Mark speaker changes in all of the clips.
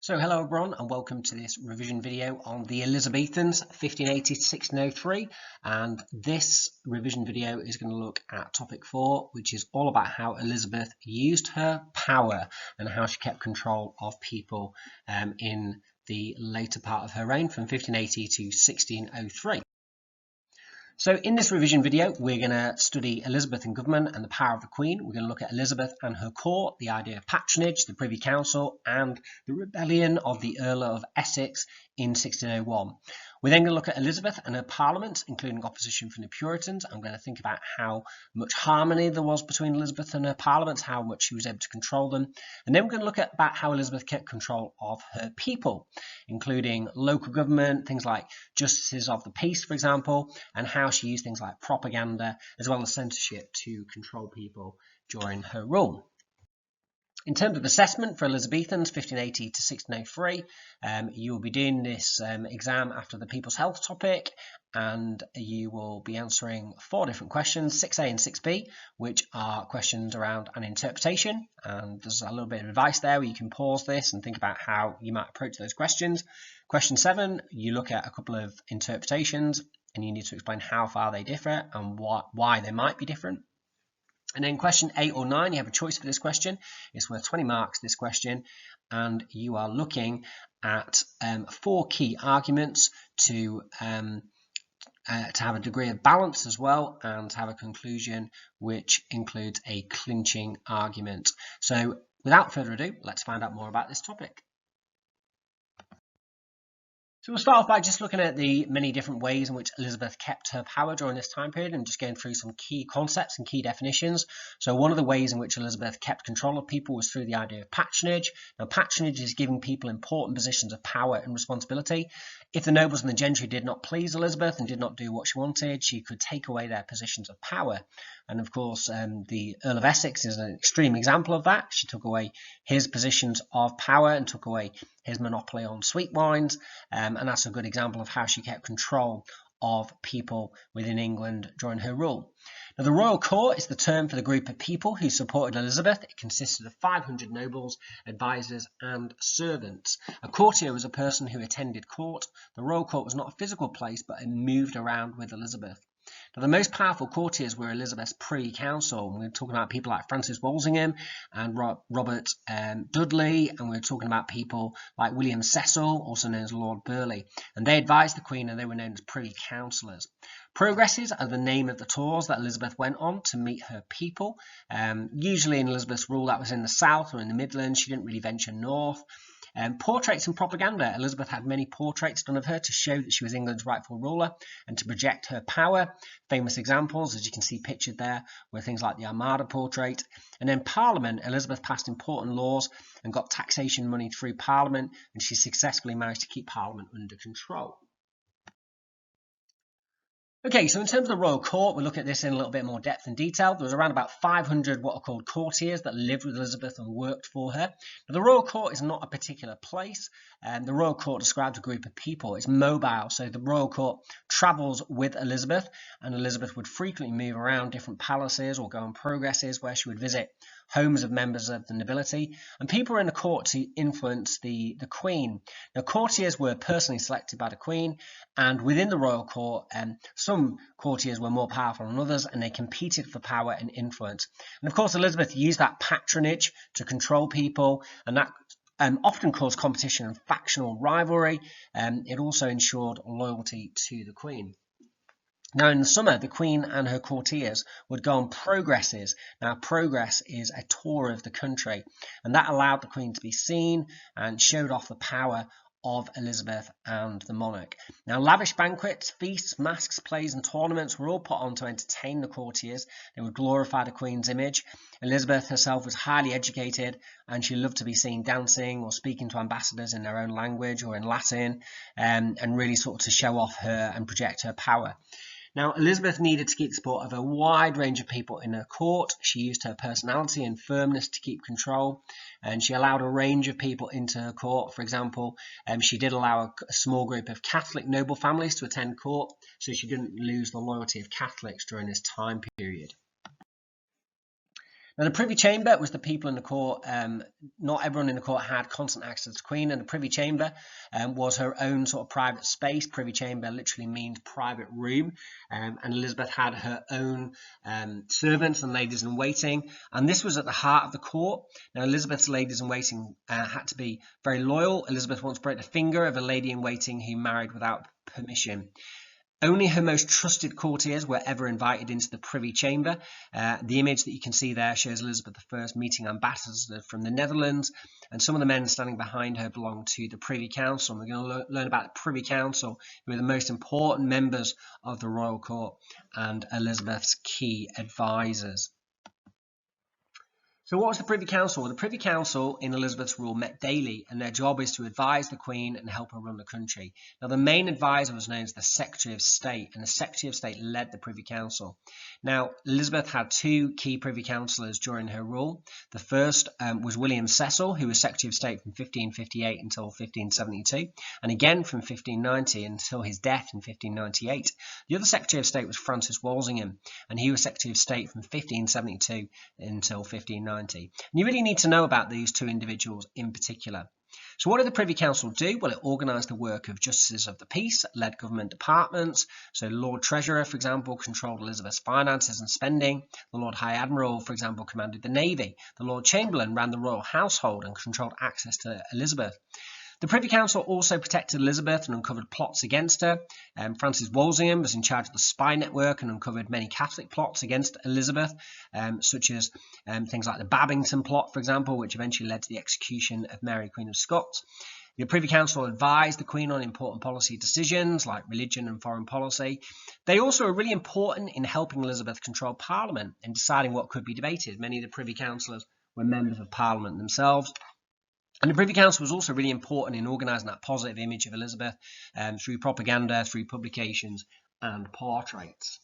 Speaker 1: So hello everyone and welcome to this revision video on the Elizabethans 1580 to 1603, and this revision video is going to look at topic 4, which is all about how Elizabeth used her power and how she kept control of people in the later part of her reign from 1580 to 1603. So in this revision video, we're going to study Elizabethan government and the power of the Queen. We're going to look at Elizabeth and her court, the idea of patronage, the Privy Council, and the rebellion of the Earl of Essex in 1601. We're then going to look at Elizabeth and her parliament, including opposition from the Puritans. I'm going to think about how much harmony there was between Elizabeth and her parliaments, how much she was able to control them. And then we're going to look at about how Elizabeth kept control of her people, including local government, things like justices of the peace, for example, and how she used things like propaganda as well as censorship to control people during her rule. In terms of assessment for Elizabethans 1580 to 1603, you will be doing this exam after the People's Health topic, and you will be answering 4 different questions, 6A and 6B, which are questions around an interpretation. And there's a little bit of advice there where you can pause this and think about how you might approach those questions. Question 7, you look at a couple of interpretations and you need to explain how far they differ and why they might be different. And then question 8 or 9, you have a choice for this question. It's worth 20 marks, this question, and you are looking at 4 key arguments to have a degree of balance as well, and to have a conclusion which includes a clinching argument. So without further ado, let's find out more about this topic. So we'll start off by just looking at the many different ways in which Elizabeth kept her power during this time period and just going through some key concepts and key definitions. So one of the ways in which Elizabeth kept control of people was through the idea of patronage. Now, patronage is giving people important positions of power and responsibility. If the nobles and the gentry did not please Elizabeth and did not do what she wanted, she could take away their positions of power. And of course, the Earl of Essex is an extreme example of that. She took away his positions of power and took away his monopoly on sweet wines, and that's a good example of how she kept control of people within England during her rule. Now, the royal court is the term for the group of people who supported Elizabeth. It consisted of 500 nobles, advisors, and servants. A courtier was a person who attended court. The royal court was not a physical place, but it moved around with Elizabeth. Now, the most powerful courtiers were Elizabeth's Privy Council. We're talking about people like Francis Walsingham and Robert Dudley, and we're talking about people like William Cecil, also known as Lord Burleigh. And they advised the Queen, and they were known as Privy Councillors. Progresses are the name of the tours that Elizabeth went on to meet her people. Usually in Elizabeth's rule, that was in the south or in the Midlands. She didn't really venture north. Portraits and propaganda. Elizabeth had many portraits done of her to show that she was England's rightful ruler and to project her power. Famous examples, as you can see pictured there, were things like the Armada portrait. And then Parliament. Elizabeth passed important laws and got taxation money through Parliament, and she successfully managed to keep Parliament under control. Okay, so in terms of the royal court, we'll look at this in a little bit more depth and detail. There was around about 500 what are called courtiers that lived with Elizabeth and worked for her. Now, the royal court is not a particular place. The royal court describes a group of people. It's mobile, so the royal court travels with Elizabeth, and Elizabeth would frequently move around different palaces or go on progresses where she would visit homes of members of the nobility, and people were in the court to influence the Queen. Now, courtiers were personally selected by the Queen, and within the royal court, some courtiers were more powerful than others, and they competed for power and influence. And of course, Elizabeth used that patronage to control people, and that often caused competition and factional rivalry. It also ensured loyalty to the Queen. Now, in the summer, the Queen and her courtiers would go on progresses. Now, progress is a tour of the country, and that allowed the Queen to be seen and showed off the power of Elizabeth and the monarch. Now, lavish banquets, feasts, masques, plays, and tournaments were all put on to entertain the courtiers. They would glorify the Queen's image. Elizabeth herself was highly educated, and she loved to be seen dancing or speaking to ambassadors in their own language or in Latin, and really sort of to show off her and project her power. Now, Elizabeth needed to keep the support of a wide range of people in her court. She used her personality and firmness to keep control, and she allowed a range of people into her court. For example, she did allow a small group of Catholic noble families to attend court, so she didn't lose the loyalty of Catholics during this time period. Now, the Privy Chamber was the people in the court. Not everyone in the court had constant access to the Queen, and the Privy Chamber was her own sort of private space. Privy Chamber literally means private room, and Elizabeth had her own servants and ladies in waiting, and this was at the heart of the court. Now, Elizabeth's ladies in waiting had to be very loyal. Elizabeth once broke the finger of a lady in waiting who married without permission. Only her most trusted courtiers were ever invited into the Privy Chamber. The image that you can see there shows Elizabeth I meeting ambassadors from the Netherlands, and some of the men standing behind her belong to the Privy Council. And we're going to learn about the Privy Council, who are the most important members of the royal court and Elizabeth's key advisors. So what was the Privy Council? The Privy Council in Elizabeth's rule met daily, and their job is to advise the Queen and help her run the country. Now, the main advisor was known as the Secretary of State, and the Secretary of State led the Privy Council. Now, Elizabeth had two key Privy Councillors during her rule. The first was William Cecil, who was Secretary of State from 1558 until 1572, and again from 1590 until his death in 1598. The other Secretary of State was Francis Walsingham, and he was Secretary of State from 1572 until 1590. And you really need to know about these two individuals in particular. So what did the Privy Council do? Well, it organised the work of Justices of the Peace, led government departments. So Lord Treasurer, for example, controlled Elizabeth's finances and spending. The Lord High Admiral, for example, commanded the Navy. The Lord Chamberlain ran the royal household and controlled access to Elizabeth. The Privy Council also protected Elizabeth and uncovered plots against her. Francis Walsingham was in charge of the spy network and uncovered many Catholic plots against Elizabeth, such as things like the Babington plot, for example, which eventually led to the execution of Mary, Queen of Scots. The Privy Council advised the Queen on important policy decisions like religion and foreign policy. They also were really important in helping Elizabeth control Parliament and deciding what could be debated. Many of the Privy Councillors were members of Parliament themselves. And the Privy Council was also really important in organising that positive image of Elizabeth through propaganda, through publications and portraits.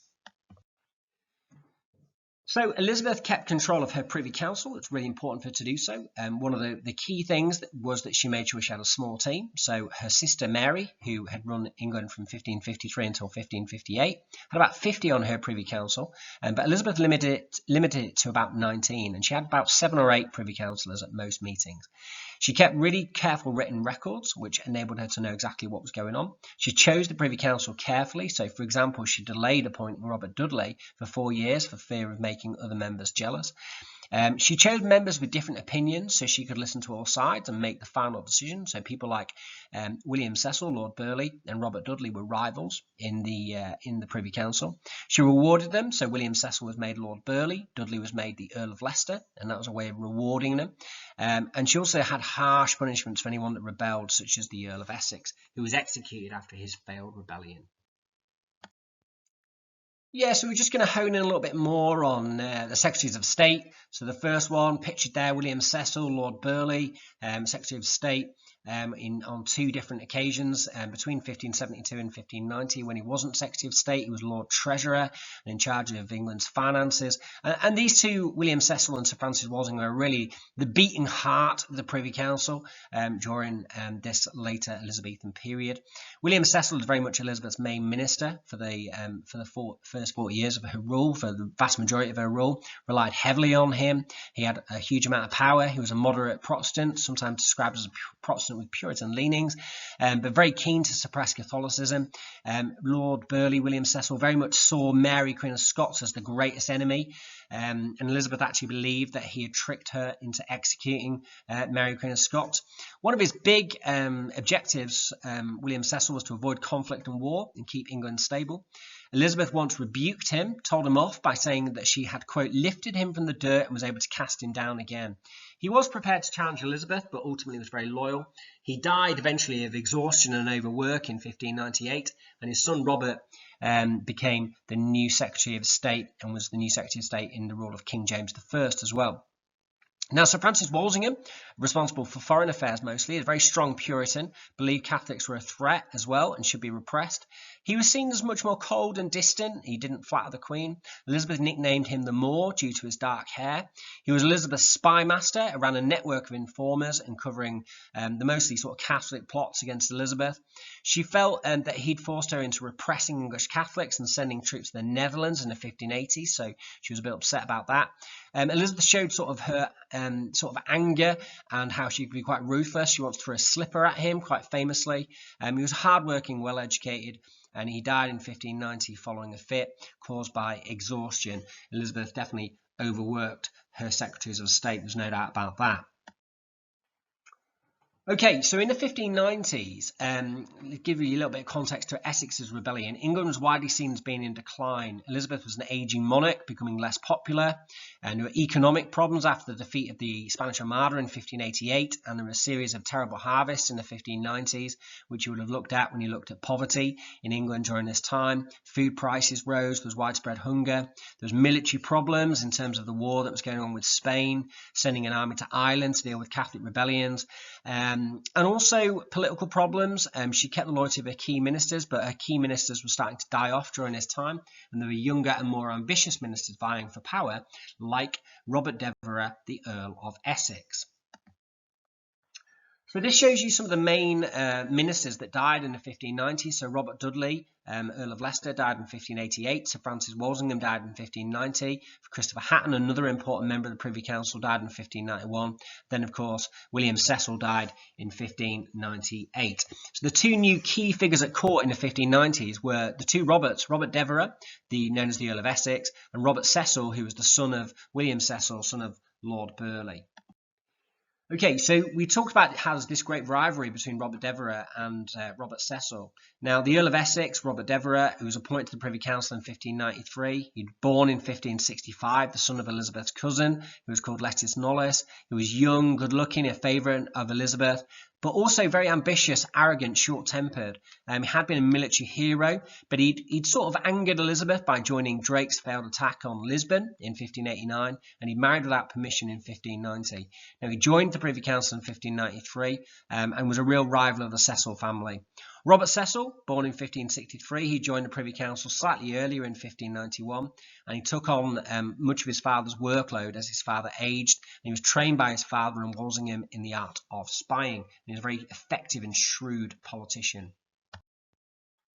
Speaker 1: So Elizabeth kept control of her Privy Council. It's really important for her to do so. One of the key things was that she made sure she had a small team. So her sister Mary, who had run England from 1553 until 1558, had about 50 on her Privy Council, but Elizabeth limited it to about 19, and she had about 7 or 8 Privy Councillors at most meetings. She kept really careful written records, which enabled her to know exactly what was going on. She chose the Privy Council carefully. So, for example, she delayed appointing Robert Dudley for 4 years for fear of making other members jealous. She chose members with different opinions so she could listen to all sides and make the final decision. So people like William Cecil, Lord Burleigh, and Robert Dudley were rivals in the Privy Council. She rewarded them. So William Cecil was made Lord Burleigh, Dudley was made the Earl of Leicester, and that was a way of rewarding them. And she also had harsh punishments for anyone that rebelled, such as the Earl of Essex, who was executed after his failed rebellion. Yeah, so we're just going to hone in a little bit more on the Secretaries of State. So the first one, pictured there, William Cecil, Lord Burleigh, Secretary of State, on 2 different occasions between 1572 and 1590. When he wasn't Secretary of State, he was Lord Treasurer and in charge of England's finances. And these two, William Cecil and Sir Francis Walsingham, are really the beating heart of the Privy Council during this later Elizabethan period. William Cecil was very much Elizabeth's main minister for the first 40 years of her rule, for the vast majority of her rule, relied heavily on him. He had a huge amount of power. He was a moderate Protestant, sometimes described as a Protestant with Puritan leanings, but very keen to suppress Catholicism. Lord Burleigh, William Cecil, very much saw Mary, Queen of Scots, as the greatest enemy, and Elizabeth actually believed that he had tricked her into executing Mary, Queen of Scots. One of his big objectives, William Cecil, was to avoid conflict and war and keep England stable. Elizabeth once rebuked him, told him off by saying that she had, quote, lifted him from the dirt and was able to cast him down again. He was prepared to challenge Elizabeth, but ultimately was very loyal. He died eventually of exhaustion and overwork in 1598, and his son Robert became the new Secretary of State and was the new Secretary of State in the rule of King James I as well. Now, Sir Francis Walsingham, responsible for foreign affairs mostly, a very strong Puritan, believed Catholics were a threat as well and should be repressed. He was seen as much more cold and distant. He didn't flatter the Queen. Elizabeth nicknamed him the Moor due to his dark hair. He was Elizabeth's spy master, ran a network of informers uncovering the mostly sort of Catholic plots against Elizabeth. She felt that he'd forced her into repressing English Catholics and sending troops to the Netherlands in the 1580s, so she was a bit upset about that. Elizabeth showed sort of her sort of anger and how she could be quite ruthless. She wants to throw a slipper at him, quite famously. He was hardworking, well-educated, and he died in 1590 following a fit caused by exhaustion. Elizabeth definitely overworked her secretaries of state, there's no doubt about that. Okay, so in the 1590s, to give you a little bit of context to Essex's rebellion, England was widely seen as being in decline. Elizabeth was an aging monarch, becoming less popular, and there were economic problems after the defeat of the Spanish Armada in 1588, and there were a series of terrible harvests in the 1590s, which you would have looked at when you looked at poverty in England during this time. Food prices rose, there was widespread hunger, there was military problems in terms of the war that was going on with Spain, sending an army to Ireland to deal with Catholic rebellions. And also political problems. She kept the loyalty of her key ministers, but her key ministers were starting to die off during this time, and there were younger and more ambitious ministers vying for power, like Robert Devereux, the Earl of Essex. So this shows you some of the main ministers that died in the 1590s. So Robert Dudley, Earl of Leicester, died in 1588. Sir Francis Walsingham died in 1590. Christopher Hatton, another important member of the Privy Council, died in 1591. Then, of course, William Cecil died in 1598. So the two new key figures at court in the 1590s were the two Roberts, Robert Devereux, known as the Earl of Essex, and Robert Cecil, who was the son of William Cecil, son of Lord Burleigh. Okay, so we talked about how there's this great rivalry between Robert Devereux and Robert Cecil. Now, the Earl of Essex, Robert Devereux, who was appointed to the Privy Council in 1593, he'd born in 1565, the son of Elizabeth's cousin, who was called Lettice Knollys. He was young, good-looking, a favourite of Elizabeth, but also very ambitious, arrogant, short-tempered. He had been a military hero, but he'd sort of angered Elizabeth by joining Drake's failed attack on Lisbon in 1589, and he married without permission in 1590. Now, he joined the Privy Council in 1593 and was a real rival of the Cecil family. Robert Cecil, born in 1563, he joined the Privy Council slightly earlier in 1591, and he took on much of his father's workload as his father aged, and he was trained by his father and Walsingham in the art of spying. He was a very effective and shrewd politician.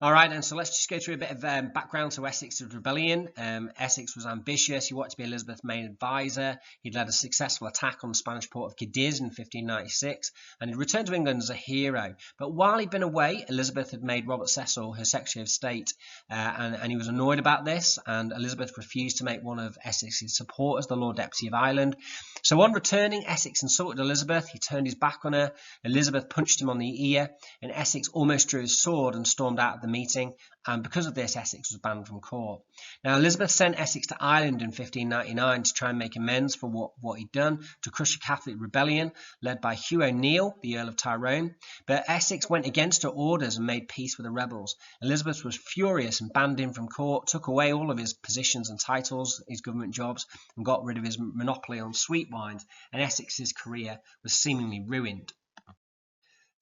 Speaker 1: All right, and so let's just go through a bit of background to Essex's rebellion. Essex was ambitious. He wanted to be Elizabeth's main advisor. He'd led a successful attack on the Spanish port of Cadiz in 1596, and he'd returned to England as a hero. But while he'd been away, Elizabeth had made Robert Cecil her Secretary of State, and he was annoyed about this, and Elizabeth refused to make one of Essex's supporters the Lord Deputy of Ireland. So on returning, Essex insulted Elizabeth. He turned his back on her. Elizabeth punched him on the ear, and Essex almost drew his sword and stormed out of the meeting, and because of this, Essex was banned from court. Now, Elizabeth sent Essex to Ireland in 1599 to try and make amends for what he'd done to crush a Catholic rebellion led by Hugh O'Neill, the Earl of Tyrone, but Essex went against her orders and made peace with the rebels. Elizabeth was furious and banned him from court, took away all of his positions and titles, his government jobs, and got rid of his monopoly on sweet wines, and Essex's career was seemingly ruined.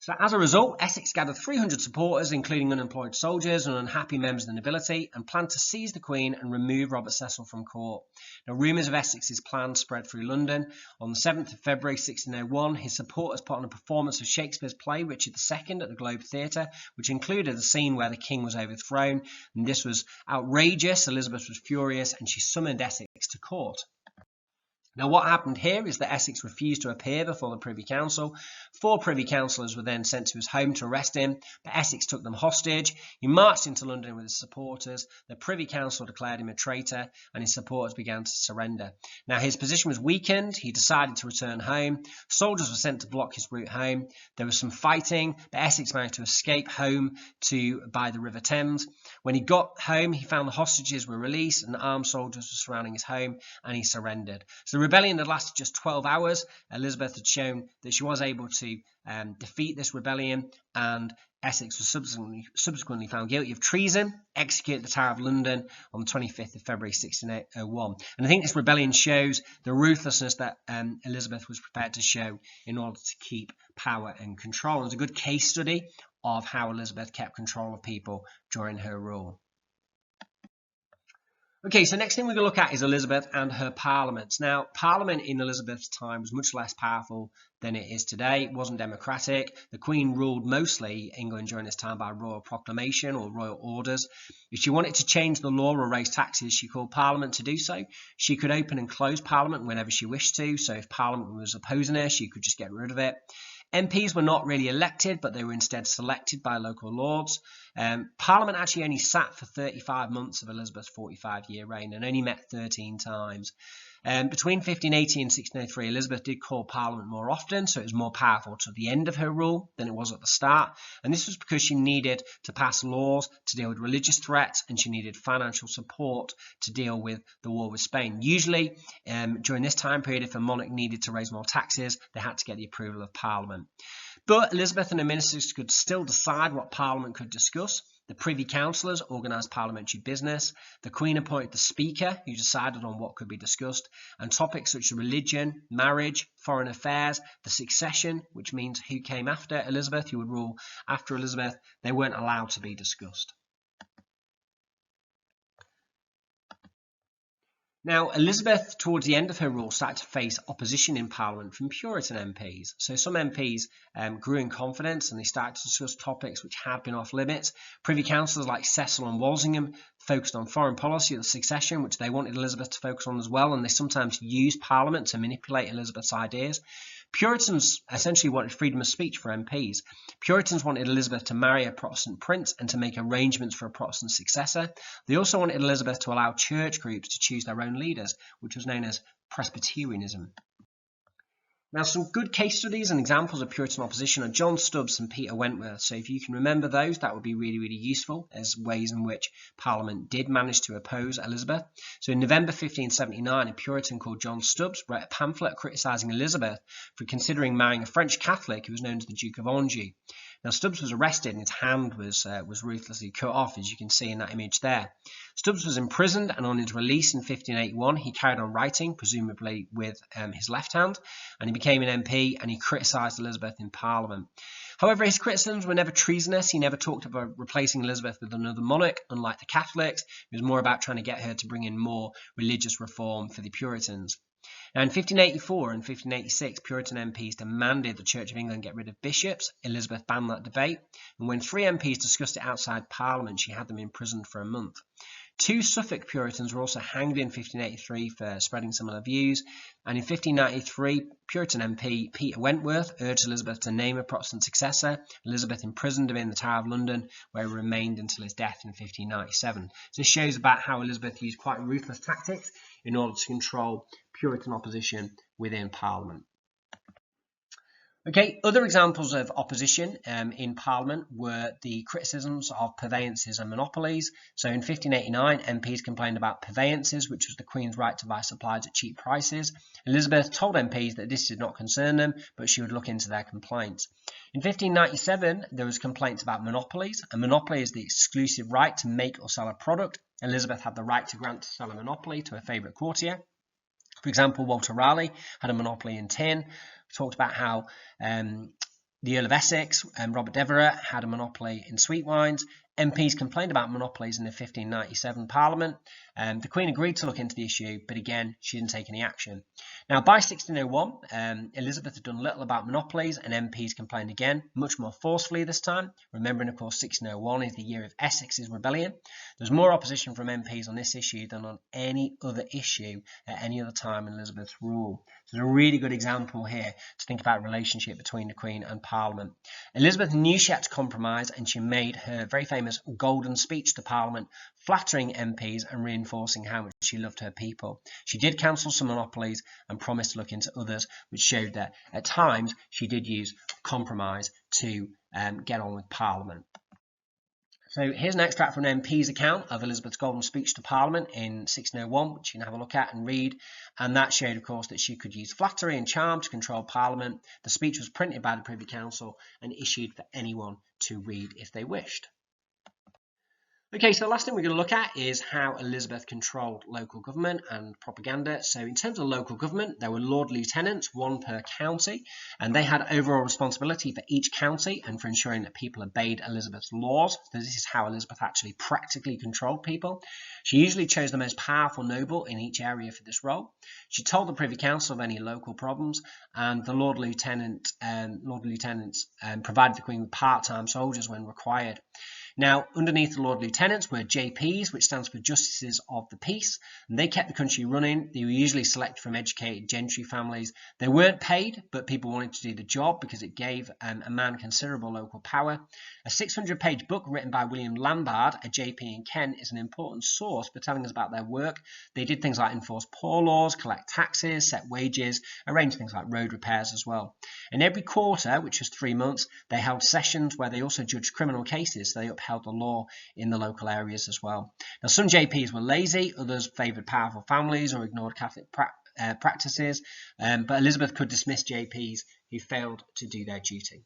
Speaker 1: So as a result, Essex gathered 300 supporters, including unemployed soldiers and unhappy members of the nobility, and planned to seize the Queen and remove Robert Cecil from court. Now, rumours of Essex's plan spread through London. On the 7th of February 1601, his supporters put on a performance of Shakespeare's play Richard II at the Globe Theatre, which included a scene where the king was overthrown, and this was outrageous. Elizabeth was furious, and she summoned Essex to court. Now, what happened here is that Essex refused to appear before the Privy Council. 4 Privy Councillors were then sent to his home to arrest him, but Essex took them hostage. He marched into London with his supporters. The Privy Council declared him a traitor, and his supporters began to surrender. Now, his position was weakened. He decided to return home. Soldiers were sent to block his route home. There was some fighting, but Essex managed to escape home by the River Thames. When he got home, he found the hostages were released and armed soldiers were surrounding his home, and he surrendered. So the rebellion had lasted just 12 hours. Elizabeth had shown that she was able to defeat this rebellion, and Essex was subsequently found guilty of treason, executed at the Tower of London on the 25th of February 1601. And I think this rebellion shows the ruthlessness that Elizabeth was prepared to show in order to keep power and control. It was a good case study of how Elizabeth kept control of people during her rule. Okay, so next thing we're going to look at is Elizabeth and her parliaments. Now, Parliament in Elizabeth's time was much less powerful than it is today. It wasn't democratic. The Queen ruled mostly England during this time by royal proclamation or royal orders. If she wanted to change the law or raise taxes, she called Parliament to do so. She could open and close Parliament whenever she wished to. So if Parliament was opposing her, she could just get rid of it. MPs were not really elected, but they were instead selected by local lords. Parliament actually only sat for 35 months of Elizabeth's 45-year reign and only met 13 times. Between 1580 and 1603, Elizabeth did call Parliament more often, so it was more powerful to the end of her rule than it was at the start. And this was because she needed to pass laws to deal with religious threats, and she needed financial support to deal with the war with Spain. Usually, during this time period, if a monarch needed to raise more taxes, they had to get the approval of Parliament. But Elizabeth and her ministers could still decide what Parliament could discuss. The Privy Councillors organised parliamentary business. The Queen appointed the Speaker, who decided on what could be discussed, and topics such as religion, marriage, foreign affairs, the succession, which means who came after Elizabeth, who would rule after Elizabeth, they weren't allowed to be discussed. Now, Elizabeth, towards the end of her rule, started to face opposition in Parliament from Puritan MPs. So some MPs grew in confidence and they started to discuss topics which had been off limits. Privy Councillors like Cecil and Walsingham focused on foreign policy and the succession, which they wanted Elizabeth to focus on as well, and they sometimes used Parliament to manipulate Elizabeth's ideas. Puritans essentially wanted freedom of speech for MPs. Puritans wanted Elizabeth to marry a Protestant prince and to make arrangements for a Protestant successor. They also wanted Elizabeth to allow church groups to choose their own leaders, which was known as Presbyterianism. Now, some good case studies and examples of Puritan opposition are John Stubbs and Peter Wentworth. So if you can remember those, that would be really, really useful as ways in which Parliament did manage to oppose Elizabeth. So in November 1579, a Puritan called John Stubbs wrote a pamphlet criticising Elizabeth for considering marrying a French Catholic who was known as the Duke of Anjou. Now, Stubbs was arrested and his hand was ruthlessly cut off, as you can see in that image there. Stubbs was imprisoned, and on his release in 1581, he carried on writing, presumably with his left hand, and he became an MP and he criticised Elizabeth in Parliament. However, his criticisms were never treasonous. He never talked about replacing Elizabeth with another monarch, unlike the Catholics. It was more about trying to get her to bring in more religious reform for the Puritans. Now, in 1584 and 1586, Puritan MPs demanded the Church of England get rid of bishops. Elizabeth banned that debate, and when 3 MPs discussed it outside Parliament, she had them imprisoned for a month. 2 Suffolk Puritans were also hanged in 1583 for spreading similar views, and in 1593, Puritan MP Peter Wentworth urged Elizabeth to name a Protestant successor. Elizabeth imprisoned him in the Tower of London, where he remained until his death in 1597. So this shows about how Elizabeth used quite ruthless tactics in order to control Puritan opposition within Parliament. Okay, other examples of opposition in Parliament were the criticisms of purveyances and monopolies. So in 1589, MPs complained about purveyances, which was the Queen's right to buy supplies at cheap prices. Elizabeth told MPs that this did not concern them, but she would look into their complaints. In 1597, there was complaints about monopolies. A monopoly is the exclusive right to make or sell a product. Elizabeth had the right to grant to sell a monopoly to a favourite courtier. For example, Walter Raleigh had a monopoly in tin. We talked about how the Earl of Essex and Robert Devereux had a monopoly in sweet wines. MPs complained about monopolies in the 1597 Parliament. The Queen agreed to look into the issue, but again, she didn't take any action. Now, by 1601, Elizabeth had done little about monopolies, and MPs complained again, much more forcefully this time. Remembering, of course, 1601 is the year of Essex's rebellion. There was more opposition from MPs on this issue than on any other issue at any other time in Elizabeth's rule. So there's a really good example here to think about the relationship between the Queen and Parliament. Elizabeth knew she had to compromise, and she made her very famous golden speech to Parliament, flattering MPs and reinforcing how much she loved her people. She did cancel some monopolies and promised to look into others, which showed that at times she did use compromise to get on with Parliament. So here's an extract from an MP's account of Elizabeth's golden speech to Parliament in 1601, which you can have a look at and read. And that showed, of course, that she could use flattery and charm to control Parliament. The speech was printed by the Privy Council and issued for anyone to read if they wished. Okay, so the last thing we're going to look at is how Elizabeth controlled local government and propaganda. So in terms of local government, there were Lord Lieutenants, one per county, and they had overall responsibility for each county and for ensuring that people obeyed Elizabeth's laws. So this is how Elizabeth actually practically controlled people. She usually chose the most powerful noble in each area for this role. She told the Privy Council of any local problems, and the Lord Lieutenants provided the Queen with part-time soldiers when required. Now, underneath the Lord Lieutenants were JPs, which stands for Justices of the Peace, and they kept the country running. They were usually selected from educated gentry families. They weren't paid, but people wanted to do the job because it gave a man considerable local power. A 600-page book written by William Lambard, a JP in Kent, is an important source for telling us about their work. They did things like enforce poor laws, collect taxes, set wages, arrange things like road repairs as well. And every quarter, which was 3 months, they held sessions where they also judged criminal cases. So they upheld the law in the local areas as well. Now, some JPs were lazy, others favoured powerful families or ignored Catholic practices, but Elizabeth could dismiss JPs who failed to do their duty.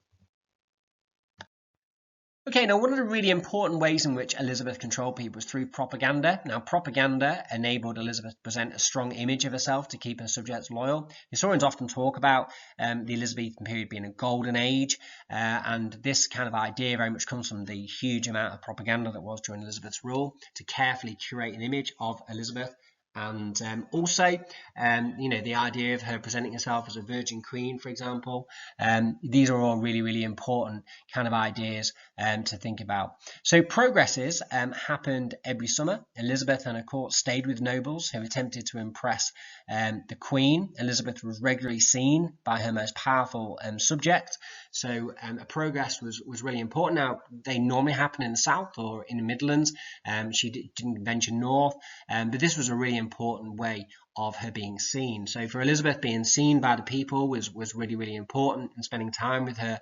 Speaker 1: Okay, now one of the really important ways in which Elizabeth controlled people was through propaganda. Now, propaganda enabled Elizabeth to present a strong image of herself to keep her subjects loyal. Historians often talk about the Elizabethan period being a golden age, and this kind of idea very much comes from the huge amount of propaganda that was during Elizabeth's rule to carefully curate an image of Elizabeth. And also, the idea of her presenting herself as a virgin queen, for example, these are all really, really important kind of ideas to think about. So progresses happened every summer. Elizabeth and her court stayed with nobles who attempted to impress the queen. Elizabeth was regularly seen by her most powerful subject. So a progress was really important. Now, they normally happen in the south or in the Midlands. She didn't venture north, but this was a really important way of her being seen. So for Elizabeth, being seen by the people was really, really important, and spending time with her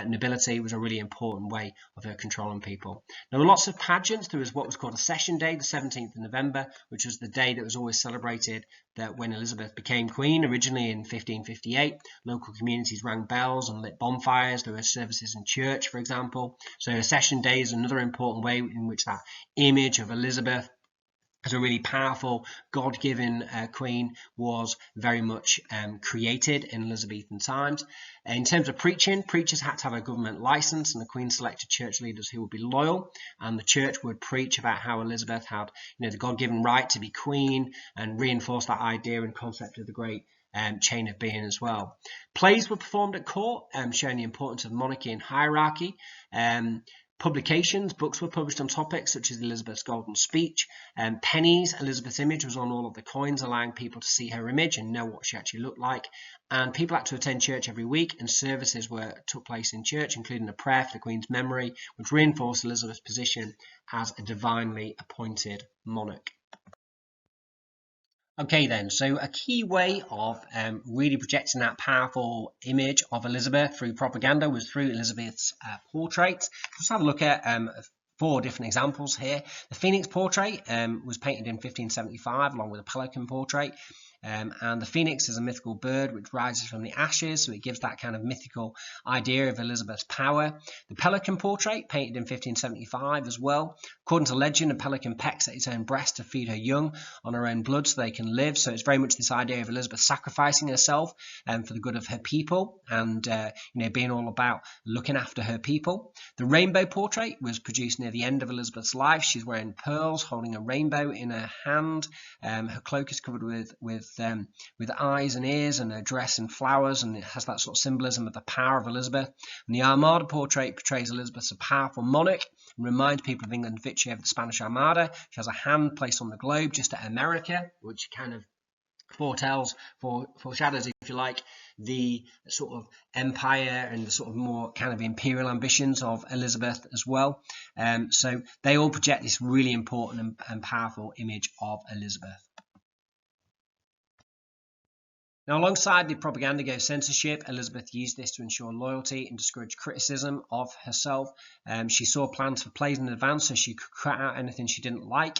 Speaker 1: nobility was a really important way of her controlling people. There were lots of pageants. There was what was called a session day, the 17th of November, which was the day that was always celebrated that when Elizabeth became queen, originally in 1558. Local communities rang bells and lit bonfires. There were services in church, for example. So a session day is another important way in which that image of Elizabeth as a really powerful, God-given queen was very much created in Elizabethan times. In terms of preaching, preachers had to have a government license, and the queen selected church leaders who would be loyal, and the church would preach about how Elizabeth had, the God-given right to be queen, and reinforce that idea and concept of the great chain of being as well. Plays were performed at court, showing the importance of monarchy and hierarchy. Publications, books were published on topics such as Elizabeth's Golden Speech. Pennies, Elizabeth's image was on all of the coins, allowing people to see her image and know what she actually looked like. And people had to attend church every week, and services took place in church, including a prayer for the Queen's memory, which reinforced Elizabeth's position as a divinely appointed monarch. Okay then, so a key way of really projecting that powerful image of Elizabeth through propaganda was through Elizabeth's portraits. Let's have a look at 4 different examples here. The Phoenix portrait was painted in 1575 along with a pelican portrait. And the phoenix is a mythical bird which rises from the ashes, so it gives that kind of mythical idea of Elizabeth's power. The pelican portrait, painted in 1575 as well. According to legend, a pelican pecks at its own breast to feed her young on her own blood so they can live. So it's very much this idea of Elizabeth sacrificing herself for the good of her people, and being all about looking after her people. The rainbow portrait was produced near the end of Elizabeth's life. She's wearing pearls, holding a rainbow in her hand. Her cloak is covered with eyes and ears, and a dress and flowers, and it has that sort of symbolism of the power of Elizabeth. And the Armada portrait portrays Elizabeth as a powerful monarch and reminds people of England's victory over the Spanish Armada. She has a hand placed on the globe just at America, which kind of foreshadows, if you like, the sort of empire and the sort of more kind of imperial ambitions of Elizabeth as well. So they all project this really important and powerful image of Elizabeth. Now, alongside the propaganda goes censorship. Elizabeth used this to ensure loyalty and discourage criticism of herself. She saw plans for plays in advance so she could cut out anything she didn't like.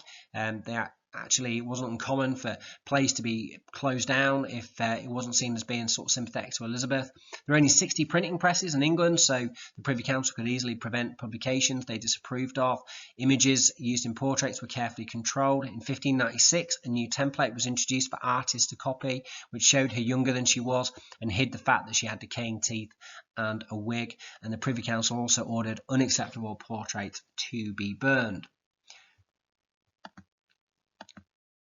Speaker 1: Actually, it wasn't uncommon for plays to be closed down if it wasn't seen as being sort of sympathetic to Elizabeth. There are only 60 printing presses in England, so the Privy Council could easily prevent publications they disapproved of. Images used in portraits were carefully controlled. In 1596, a new template was introduced for artists to copy, which showed her younger than she was and hid the fact that she had decaying teeth and a wig. And the Privy Council also ordered unacceptable portraits to be burned.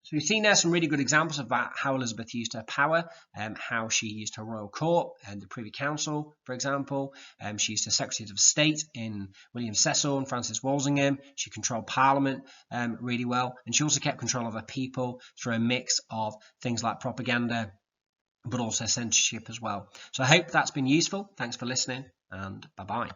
Speaker 1: So we've seen there some really good examples about how Elizabeth used her power, how she used her royal court and the Privy Council, for example. She used her Secretaries of State in William Cecil and Francis Walsingham. She controlled Parliament really well, and she also kept control of her people through a mix of things like propaganda, but also censorship as well. So I hope that's been useful. Thanks for listening, and bye-bye.